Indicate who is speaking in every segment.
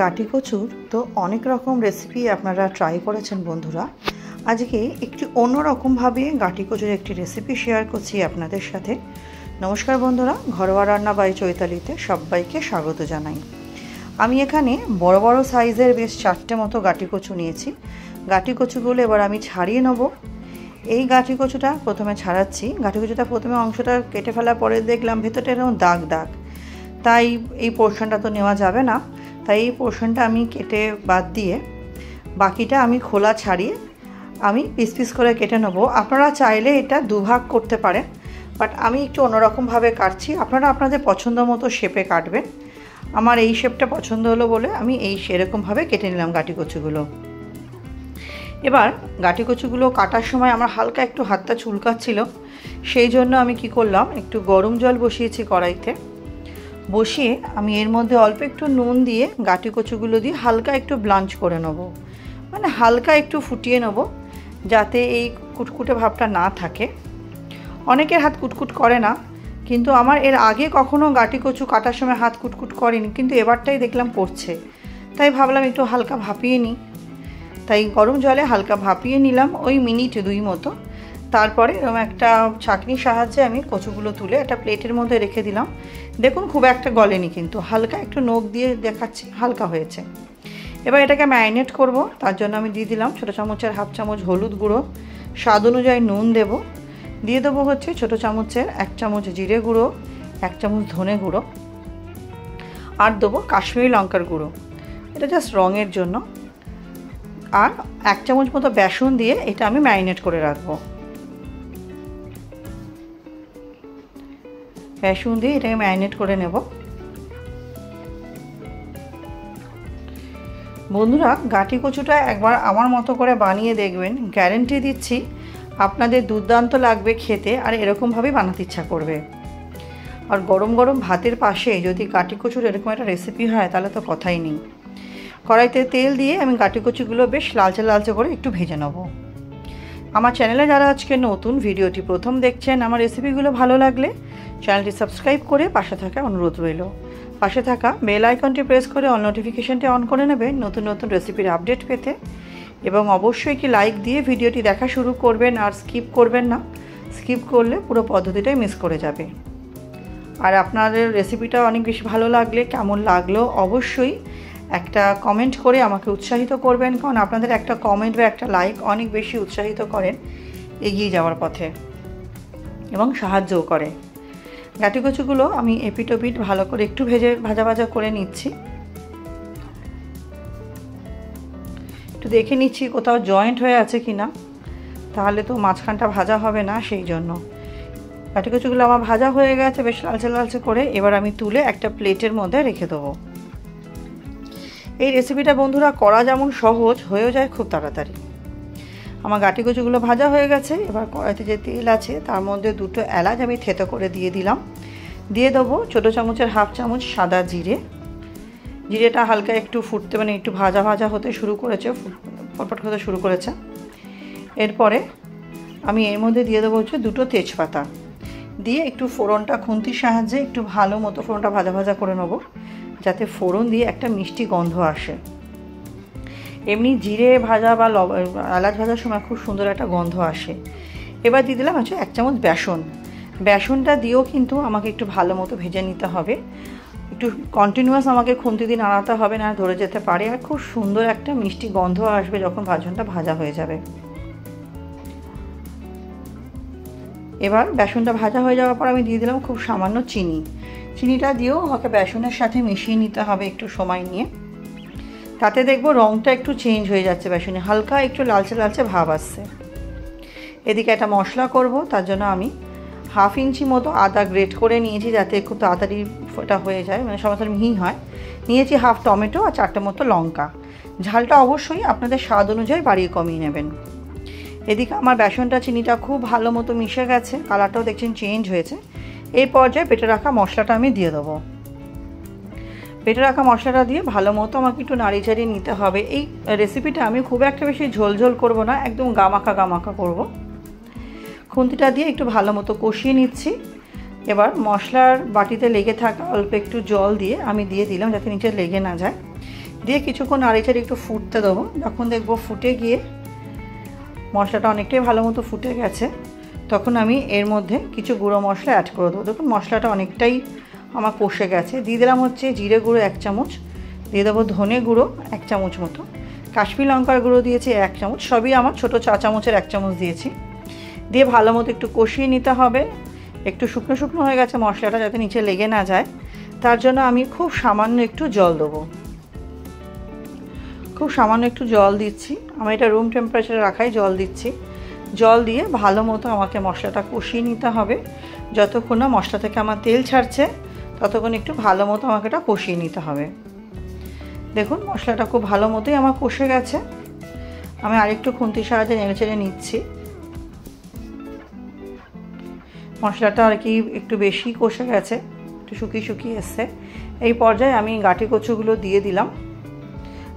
Speaker 1: গাটি কচুর তো অনেক রকম রেসিপি আপনারা ট্রাই করেছেন বন্ধুরা। আজকে একটু অন্যরকমভাবে গাটি কচুর একটি রেসিপি শেয়ার করছি আপনাদের সাথে। নমস্কার বন্ধুরা, ঘরোয়া রান্না বাই চৈতালিতে সবাইকে স্বাগত জানাই। আমি এখানে বড় বড় সাইজের বেশ 4টে মতো গাটি কচু নিয়েছি। গাটি কচুগুলো এবার আমি ছাড়িয়ে নেব। এই গাটি কচুটা প্রথমে ছাড়াচ্ছি। গাটি কচুটা প্রথমে অংশটা কেটে ফেলার পরে দেখলাম ভেতরটা এরকম দাগ দাগ, তাই এই পোর্শনটা তো নেওয়া যাবে না। তাই এই পোর্শনটা আমি কেটে বাদ দিয়ে বাকিটা আমি খোলা ছাড়িয়ে আমি পিস পিস করে কেটে নেব। আপনারা চাইলে এটা দুভাগ করতে পারেন, বাট আমি একটু অন্যরকমভাবে কাটছি। আপনারা আপনাদের পছন্দ মতো শেপে কাটবেন। আমার এই শেপটা পছন্দ হলো বলে আমি এই সেরকমভাবে কেটে নিলাম গাটি কচুগুলো। এবার গাটি কচুগুলো কাটার সময় আমার হালকা একটু হাতটা চুলকাচ্ছিল, সেই জন্য আমি কি করলাম, একটু গরম জল বসিয়েছি কড়াইতে। বসিয়ে আমি এর মধ্যে অল্প একটু নুন দিয়ে গাটি কচুগুলো দিয়ে হালকা একটু ব্লাঞ্চ করে নেব, মানে হালকা একটু ফুটিয়ে নেব, যাতে এই কুটকুটে ভাবটা না থাকে। অনেকের হাত কুটকুট করে না, কিন্তু আমার এর আগে কখনো গাটি কচু কাটার সময় হাত কুটকুট করেনি, কিন্তু এবারটাই দেখলাম করছে। তাই ভাবলাম একটু হালকা ভাপিয়ে নিই। তাই গরম জলে হালকা ভাপিয়ে নিলাম, ওই মিনিট 2 মতো। তারপরে এরকম একটা ছাঁকনির সাহায্যে আমি কচুগুলো তুলে একটা প্লেটের মধ্যে রেখে দিলাম। দেখুন খুব একটা গলেনি, কিন্তু হালকা একটু নখ দিয়ে দেখাচ্ছি হালকা হয়েছে। এবার এটাকে ম্যারিনেট করব। তার জন্য আমি দিয়ে দিলাম ছোটো চামচের 1/2 চামচ হলুদ গুঁড়ো, স্বাদ অনুযায়ী নুন দেব, দিয়ে দেবো হচ্ছে ছোটো চামচের 1 চামচ জিরে গুঁড়ো, 1 চামচ ধনে গুঁড়ো, আর দেবো কাশ্মীরি লঙ্কার গুঁড়ো, এটা জাস্ট রঙের জন্য। আর 1 চামচ মতো বেসন দিয়ে এটা আমি ম্যারিনেট করে রাখবো। বেসন দিয়ে এটাকে ম্যারিনেট করে নেব। বন্ধুরা, গাটি কচুটা একবার আমার মতো করে বানিয়ে দেখবেন, গ্যারেন্টি দিচ্ছি আপনাদের দুর্দান্ত লাগবে খেতে, আর এরকমভাবেই বানাতে ইচ্ছা করবে। আর গরম গরম ভাতের পাশে যদি গাটি কচুর এরকম একটা রেসিপি হয় তাহলে তো কথাই নেই। কড়াইতে তেল দিয়ে আমি গাটি কচুগুলো বেশ লালচে লালচে করে একটু ভেজে নেব। আমার চ্যানেলে যারা আজকে নতুন ভিডিওটি প্রথম দেখছেন, আমার রেসিপিগুলো ভালো লাগলে চ্যানেলটি সাবস্ক্রাইব করে পাশে থাকা অনুরোধ রইল। পাশে থাকা বেল আইকনটি প্রেস করে অল নোটিফিকেশনটি অন করে নেবেন নতুন নতুন রেসিপির আপডেট পেতে। এবং অবশ্যই কি লাইক দিয়ে ভিডিওটি দেখা শুরু করবেন, আর স্কিপ করবেন না। স্কিপ করলে পুরো পদ্ধতিটাই মিস করে যাবে। আর আপনাদের রেসিপিটা অনেক বেশি ভালো লাগলে কেমন লাগলো অবশ্যই একটা কমেন্ট করে আমাকে উৎসাহিত করবেন, কারণ আপনাদের একটা কমেন্ট বা একটা লাইক অনেক বেশি উৎসাহিত করেন এগিয়ে যাওয়ার পথে এবং সাহায্যও করে। গাটি কচুগুলো আমি এপিট ওপিট ভালো করে একটু ভাজা ভাজা করে নিচ্ছি। একটু দেখে নিচ্ছি কোথাও জয়েন্ট হয়ে আছে কি না, তাহলে তো মাঝখানটা ভাজা হবে না, সেই জন্য। গাটি কচুগুলো আমার ভাজা হয়ে গেছে বেশ লালচে লালচে করে। এবার আমি তুলে একটা প্লেটের মধ্যে রেখে দেবো। এই রেসিপিটা বন্ধুরা করা যেমন সহজ, হয়েও যায় খুব তাড়াতাড়ি। আমার গাটি কচুগুলো ভাজা হয়ে গেছে। এবার কড়াইতে যে তেল আছে তার মধ্যে 2টো এলাচ আমি থেতো করে দিয়ে দিলাম। দিয়ে দেবো ছোটো চামচের 1/2 চামচ সাদা জিরে। জিরেটা হালকা একটু ফুটতে, মানে একটু ভাজা ভাজা হতে শুরু করেছে, ফটফট হতে শুরু করেছে। এরপরে আমি এর মধ্যে দিয়ে দেবো হচ্ছে 2টো তেজপাতা, দিয়ে একটু ফোড়নটা খুন্তির সাহায্যে একটু ভালো মতো ফোড়নটা ভাজা ভাজা করে নেবো, যাতে ফোড়ন দিয়ে একটা মিষ্টি গন্ধ আসে। এমনি জিরে ভাজা বা এলাচ ভাজার সময় খুব সুন্দর একটা গন্ধ আসে। এবার দিয়ে দিলাম হচ্ছে 1 চামচ বেসন। বেসনটা দিয়েও কিন্তু আমাকে একটু ভালো মতো ভেজে নিতে হবে। একটু কন্টিনিউয়াস আমাকে খুন্তি দিয়ে নাড়াতে হবে, না ধরে যেতে পারে। আর খুব সুন্দর একটা মিষ্টি গন্ধ আসবে যখন বেসনটা ভাজা হয়ে যাবে। এবার বেসনটা ভাজা হয়ে যাওয়ার পর আমি দিয়ে দিলাম খুব সামান্য চিনি। চিনিটা দিয়েও আমাকে বেসনের সাথে মিশিয়ে নিতে হবে একটু সময় নিয়ে। তাতে দেখবো রঙটা একটু চেঞ্জ হয়ে যাচ্ছে, বেসনে হালকা একটু লালচে লালচে ভাব আসছে। এদিকে একটা মশলা করব, তার জন্য আমি 1/2 ইঞ্চি মতো আদা গ্রেট করে নিয়েছি, যাতে খুব তাড়াতাড়ি এটা হয়ে যায়, মানে সমস্ত মিহি হয়। নিয়েছি 1/2 টমেটো আর 4টে মতো লঙ্কা। ঝালটা অবশ্যই আপনাদের স্বাদ অনুযায়ী বাড়িয়ে কমিয়ে নেবেন। এদিকে আমার বেসনটা চিনিটা খুব ভালো মতো মিশে গেছে, কালারটাও দেখছেন চেঞ্জ হয়েছে। এই পর্যায়ে বেটে রাখা মশলাটা আমি দিয়ে দেবো। বেটে রাখা মশলাটা দিয়ে ভালো মতো আমাকে একটু নাড়িয়ে চাড়িয়ে নিতে হবে। এই রেসিপিটা আমি খুব একটা বেশি ঝোলঝোল করব না, একদম গামাখা গামাখা করব। খুন্তিটা দিয়ে একটু ভালো মতো কষিয়ে নিচ্ছি। এবার মশলার বাটিতে লেগে থাকা অল্প একটু জল দিয়ে আমি দিয়ে দিলাম, যাতে নিচে লেগে না যায়। দিয়ে কিছুক্ষণ নাড়িচাড়ি একটু ফুটতে দেবো। যখন দেখবো ফুটে গিয়ে মশলাটা অনেকটাই ভালো মতো ফুটে গেছে, তখন আমি এর মধ্যে কিছু গুঁড়ো মশলা অ্যাড করে দেবো। দেখুন মশলাটা অনেকটাই আমার কষে গেছে। দিয়ে দিলাম হচ্ছে জিরে গুঁড়ো 1 চামচ, দিয়ে দেবো ধনে গুঁড়ো 1 চামচ মতো, কাশ্মীর লঙ্কার গুঁড়ো দিয়েছি 1 চামচ, সবই আমার ছোটো চা চামচের 1 চামচ দিয়েছি। দিয়ে ভালো মতো একটু কষিয়ে নিতে হবে। একটু শুকনো শুকনো হয়ে গেছে মশলাটা, যাতে নিচে লেগে না যায়, তার জন্য আমি খুব সামান্য একটু জল দেবো। খুব সামান্য একটু জল দিচ্ছি, আমি এটা রুম টেম্পারেচারে রাখাই জল দিচ্ছি। জল দিয়ে ভালো মতো আমাকে মশলাটা কষিয়ে নিতে হবে। যতক্ষণ না মশলা থেকে আমার তেল ছাড়ছে ততক্ষণ একটু ভালো মতো আমাকে এটা কষিয়ে নিতে হবে। দেখুন মশলাটা খুব ভালো মতোই আমার কষে গেছে। আমি আরেকটু খুন্তির সাহায্যে নেড়ে চেড়ে নিচ্ছি। মশলাটা আর কি একটু বেশি কষে গেছে, একটু শুকিয়ে শুকিয়ে এসছে। এই পর্যায়ে আমি গাঁটি কচুগুলো দিয়ে দিলাম।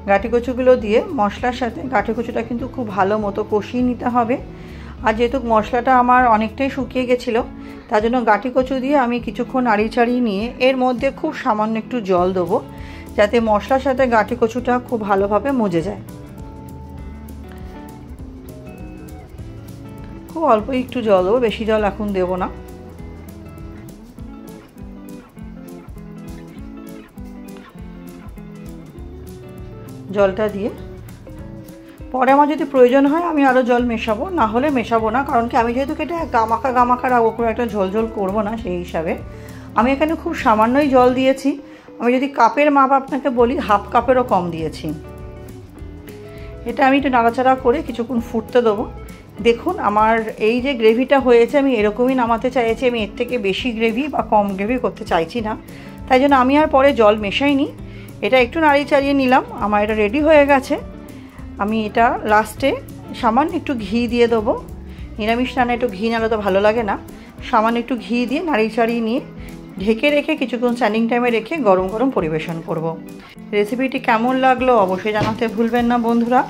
Speaker 1: গাঁটি কচুগুলো দিয়ে মশলার সাথে গাঁটি কচুটা কিন্তু খুব ভালো মতো কষিয়ে নিতে হবে। আর যেহেতু মশলাটা আমার অনেকটাই শুকিয়ে গেছিলো, তার জন্য গাঁটি কচু দিয়ে আমি কিছুক্ষণ নাড়িয়ে নিয়ে এর মধ্যে খুব সামান্য একটু জল দেবো, যাতে মশলার সাথে গাঁটি কচুটা খুব ভালোভাবে মজে যায়। খুব অল্প একটু জল দেবো, বেশি জল এখন দেবো না। জলটা দিয়ে পরে আমার যদি প্রয়োজন হয় আমি আরও জল মেশাবো, না হলে মেশাবো না। কারণ কি আমি যেহেতু এটা গামাখা রাখবো, করে একটা ঝোল ঝোল করবো না, সেই হিসাবে আমি এখানে খুব সামান্যই জল দিয়েছি। আমি যদি কাপের মাপ আপনাকে বলি, 1/2 কাপেরও কম দিয়েছি। এটা আমি একটু নাড়াচাড়া করে কিছুক্ষণ ফুটতে দেবো। দেখুন আমার এই যে গ্রেভিটা হয়েছে, আমি এরকমই নামাতে চাইছি। আমি এর থেকে বেশি গ্রেভি বা কম গ্রেভি করতে চাইছি না, তাই জন্য আমি আর পরে জল মেশাইনি। এটা একটু নাড়িয়ে চাড়িয়ে নিলাম, আমার এটা রেডি হয়ে গেছে। আমি এটা লাস্টে সামান্য একটু ঘি দিয়ে দেবো। নিরামিষ রান্না একটু ঘি নাড়লে তো ভালো লাগে না। সামান্য একটু ঘি দিয়ে নাড়িয়ে চাড়িয়ে নিয়ে ঢেকে রেখে কিছুক্ষণ স্ট্যান্ডিং টাইমে রেখে গরম গরম পরিবেশন করব। রেসিপিটি কেমন লাগলো অবশ্যই জানাতে ভুলবেন না বন্ধুরা।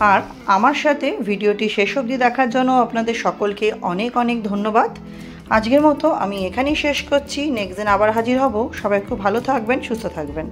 Speaker 1: আর আমার সাথে ভিডিওটি শেষ অবধি দেখার জন্য আপনাদের সকলকে অনেক অনেক ধন্যবাদ। আজকের মতো আমি এখানেই শেষ করছি। নেক্সট দিন আবার হাজির হব। সবাই খুব ভালো থাকবেন, সুস্থ থাকবেন।